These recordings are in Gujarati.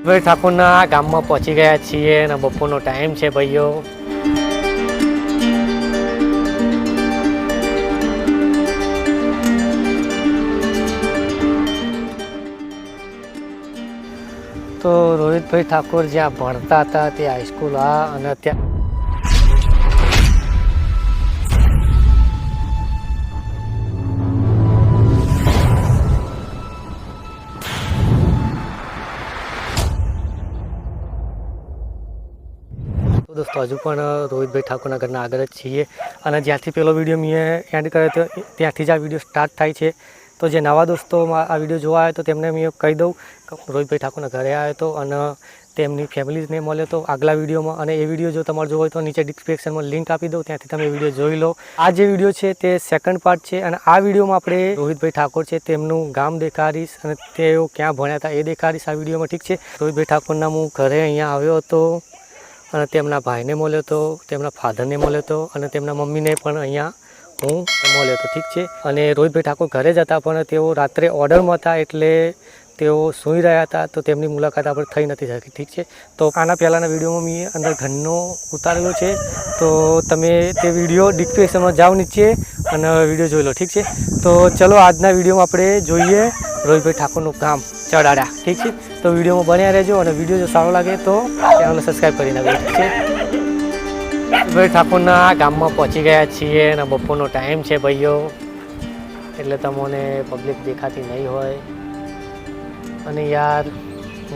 ભાઈ ઠાકોરના ગામમાં પહોંચી ગયા છીએ અને બપોરનો ટાઈમ છે ભાઈઓ। તો રોહિતભાઈ ઠાકોર જ્યાં ભણતા હતા તે હાઈસ્કૂલ અને અત્યારે दोस्तों हजू पण रोहितभाई ठाकुरना घरना आगळ ज छीए अने ज्यांथी पेलो विडियो मैं एंड कर्यो तो त्यांथी ज आ विडियो स्टार्ट थाय छे। तो जे नवा दोस्तों आ विडियो जोवा आवे तो तेमने मैं कही दऊँ रोहितभाई ठाकुरना घरे आव्यो तो अने तेमनी फेमिलीने मळ्यो तो आगला विडियो में। अने ए विडियो जो तमारे जोवो होय तो नीचे डिस्क्रिप्शन में लिंक आपी दऊँ, त्यांथी तमे विडियो जोई लो। आ जे विडियो छे ते सेकंड पार्ट छे अने आ विडियो में आपणे रोहितभाई ठाकुर छे तेमनुं गाम देखाडीश अने तेओ क्यां भण्या हता ए देखाडीश आ विडियो में। ठीक छे, रोहितभाई ठाकुरना हूँ घरे अहींया आव्यो हतो અને તેમના ભાઈને મળ્યો હતો, તેમના ફાધરને મળ્યો હતો અને તેમના મમ્મીને પણ અહીંયા હું મળ્યો હતો। ઠીક છે, અને રોહિતભાઈ ઠાકોર ઘરે જ હતા પણ તેઓ રાત્રે ઓર્ડરમાં હતા એટલે તેઓ સૂઈ રહ્યા હતા તો તેમની મુલાકાત આપણે થઈ નથી શકી। ઠીક છે, તો આના પહેલાંના વિડીયોમાં મેં અંદર ઘરનો ઉતારેલો છે તો તમે તે વિડીયો ડિસ્ક્રિપ્શનમાં જાઓ નીચે અને વિડીયો જોઈ લો। ઠીક છે, તો ચલો આજના વિડીયોમાં આપણે જોઈએ રોહિતભાઈ ઠાકોરનું ગામ ચડાડા। ઠીક છે, तो वीडियो में बन्या रहो और वीडियो जो सारो लगे तो चैनल सब्सक्राइब कर नाखो। ठीक है, भाई ठाकुरना गाम में पहुँची गया छीए अने बपोरनो टाइम है भाईओ एटले तमोने पब्लिक देखाती नहीं होय अने यार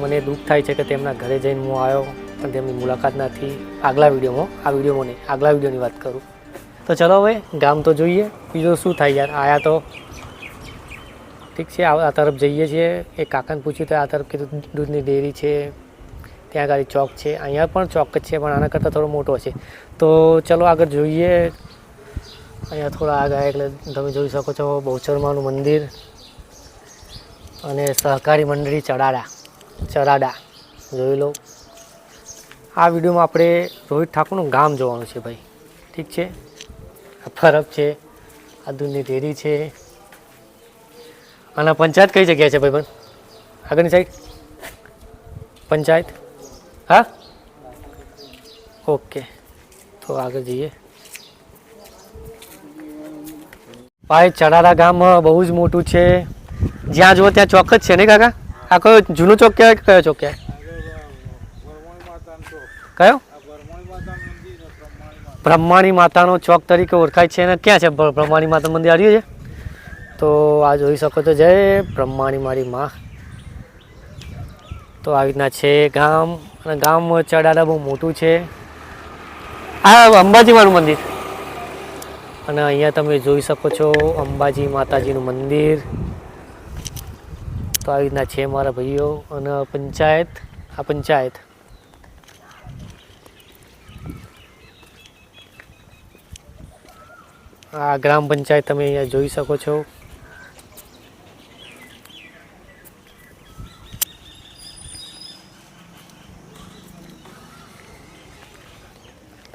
मने दुख थाय छे के तेमना घरे जईने हूँ आव्यो पण तेमनी मुलाकात न थी। आगला विडियो में आ विडियो में नहीं आगला विडियोनी वात करूँ तो चलो हवे गाम तो जोईए बीजो शुं थाय यार। आया तो ठीक है, आ तरफ जाइए छे। एक काकाने पूछ्યું तो आ तरफ कीधुं दूधनी डेरी है, त्यां आगळ चौक है, अहींया पण चौक ज छे पण आना करता थोड़ो मोटो छे। तो चलो आगे जोईए। अहींया थोड़ा आगे एटले तमे जोई शको छो बहुचरमानुं मंदिर अने सहकारी मंडળી चराडा जोई लो। आ विडियो में आपणे रोहित ठाकुरनुं गाम जोवानुं छे भाई। ठीक है, आ फरक है, आ दूधनी डेरी है અને પંચાયત કઈ જગ્યાએ છે ભાઈબંધ? આગળની સાઈડ પંચાયત। હા, ઓકે, તો આગળ જઈએ। ભાઈ ચડાડા ગામ બહુ જ મોટું છે, જ્યાં જુઓ ત્યાં ચોક જ છે ને કાકા? આ કયો જૂનો ચોક કહેવાય કે કયો ચોક કહેવાય? કયો? બ્રહ્માણી માતાનો ચોક તરીકે ઓળખાય છે। અને ક્યાં છે બ્રહ્માણી માતા મંદિર? આવ્યું છે तो आ જોઈ શકો તો જય બ્રહ્માણી મારી માં। तो આવી રીતના છે ગામ અને ગામ ચડાડા બહુ મોટું છે। આ અંબાજી મારું મંદિર અને અહીંયા તમે જોઈ શકો છો અંબાજી માતાજીનું મંદિર। તો આવી રીતના છે મારા ભાઈઓ અને પંચાયત આ પંચાયત આ ગ્રામ પંચાયત તમે અહીંયા જોઈ શકો છો।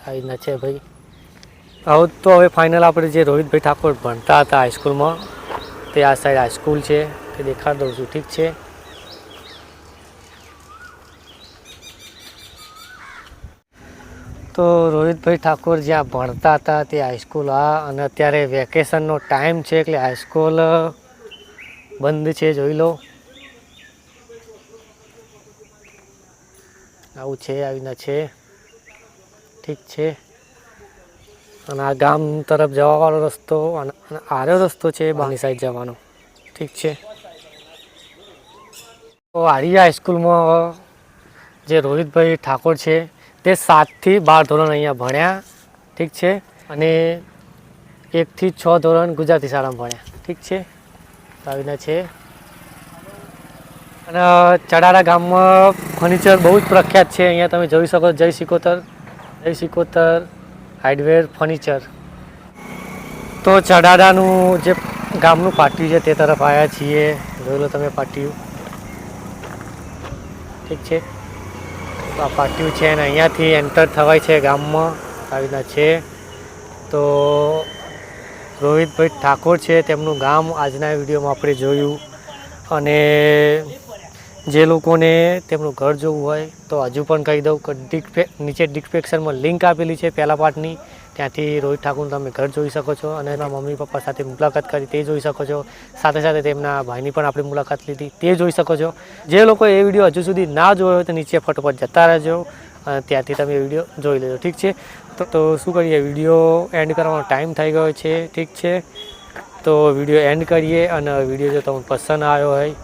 આવી છે ભાઈ। હવે તો હવે ફાઇનલ આપણે જે રોહિતભાઈ ઠાકોર ભણતા હતા હાઈસ્કૂલમાં તે આ સાઈડ હાઈસ્કૂલ છે તે દેખાડી દઉં છું। ઠીક છે, તો રોહિતભાઈ ઠાકોર જ્યાં ભણતા હતા તે હાઈસ્કૂલ અને અત્યારે વેકેશનનો ટાઈમ છે એટલે હાઈસ્કૂલ બંધ છે, જોઈ લો। આવું છે, આવીને છે। ठीक है, અને આ ગામ તરફ જવાવાળો રસ્તો અને આરો રસ્તો છે બહારની સાઈડ જવાનો। ઠીક છે, તો આરિયા હાઈસ્કૂલમાં જે રોહિતભાઈ ઠાકોર છે તે 7 થી 12 ધોરણ અહીંયા ભણ્યા। ઠીક છે, અને 1 થી 6 ધોરણ ગુજરાતી શાળામાં ભણ્યા। ઠીક છે, આવીને છે। અને ચડાડા ગામમાં ફર્નિચર બહુ જ પ્રખ્યાત છે। અહીંયા તમે જોઈ શકો જય સિકોતર હાર્ડવેર ફર્નિચર। તો ચડાડાનું જે ગામનું પાટિયું છે તે તરફ આવ્યા છીએ, જોઈ લો તમે પાટિયું। ઠીક છે, તો આ પાટિયું છે અને અહીંયાથી એન્ટર થવાય છે ગામમાં, આવી રીતના છે। તો રોહિતભાઈ ઠાકોર છે તેમનું ગામ આજના વિડીયોમાં આપણે જોયું અને જે લોકોને તેમનું ઘર જોવું હોય તો હજુ પણ કહી દઉં કે નીચે ડિસ્ક્રિપ્શનમાં લિંક આપેલી છે પહેલા પાર્ટની, ત્યાંથી રોહિત ઠાકુરનું તમે ઘર જોઈ શકો છો અને એના મમ્મી પપ્પા સાથે મુલાકાત કરી તે જોઈ શકો છો. સાથે સાથે તેમના ભાઈની પણ આપણે મુલાકાત લીધી તે જોઈ શકો છો. જે લોકો એ વિડીયો હજુ સુધી ના જોયો હોય તો નીચે ફટોફટ જતા રહેજો અને ત્યાંથી તમે વિડીયો જોઈ લેજો. ઠીક છે, તો શું કરીએ, વિડીયો એન્ડ કરવાનો ટાઈમ થઈ ગયો છે. ઠીક છે, તો વિડીયો એન્ડ કરીએ અને વિડીયો જો તમને પસંદ આવ્યો હોય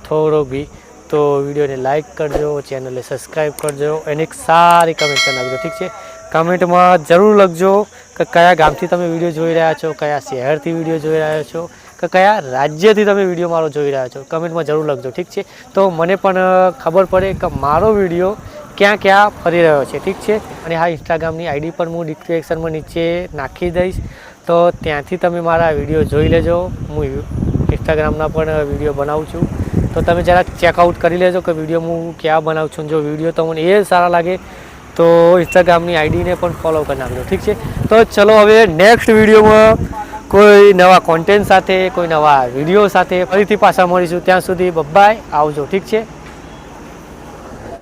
થોડો બી તો વિડીયોને લાઇક કરજો, ચેનલને સબસ્ક્રાઈબ કરજો અને એક સારી કમેન્ટ કરી નાખજો. ઠીક છે, કમેન્ટમાં જરૂર લખજો કે કયા ગામથી તમે વિડીયો જોઈ રહ્યા છો, કયા શહેરથી વિડીયો જોઈ રહ્યા છો, કે કયા રાજ્યથી તમે વિડીયો મારો જોઈ રહ્યા છો. કમેન્ટમાં જરૂર લખજો. ઠીક છે, તો મને પણ ખબર પડે કે મારો વિડીયો ક્યાં ક્યાં ફરી રહ્યો છે. ઠીક છે, અને હા ઇન્સ્ટાગ્રામની આઈડી પણ હું ડિસ્ક્રિપ્શનમાં નીચે નાખી દઈશ, તો ત્યાંથી તમે મારા વિડીયો જોઈ લેજો. હું ઇન્સ્ટાગ્રામના પણ વિડીયો બનાવું છું, તો તમે જરાક ચેકઆઉટ કરી લેજો કે વિડીયો હું ક્યાં બનાવું છું. જો વિડીયો તમને એ સારા લાગે તો ઇન્સ્ટાગ્રામની આઈડીને પણ ફોલો કરી નાખજો. ઠીક છે, તો ચલો હવે નેક્સ્ટ વિડીયોમાં કોઈ નવા કોન્ટેન્ટ સાથે, કોઈ નવા વિડીયો સાથે ફરીથી પાછા મળીશું. ત્યાં સુધી બાય, આવજો. ઠીક છે.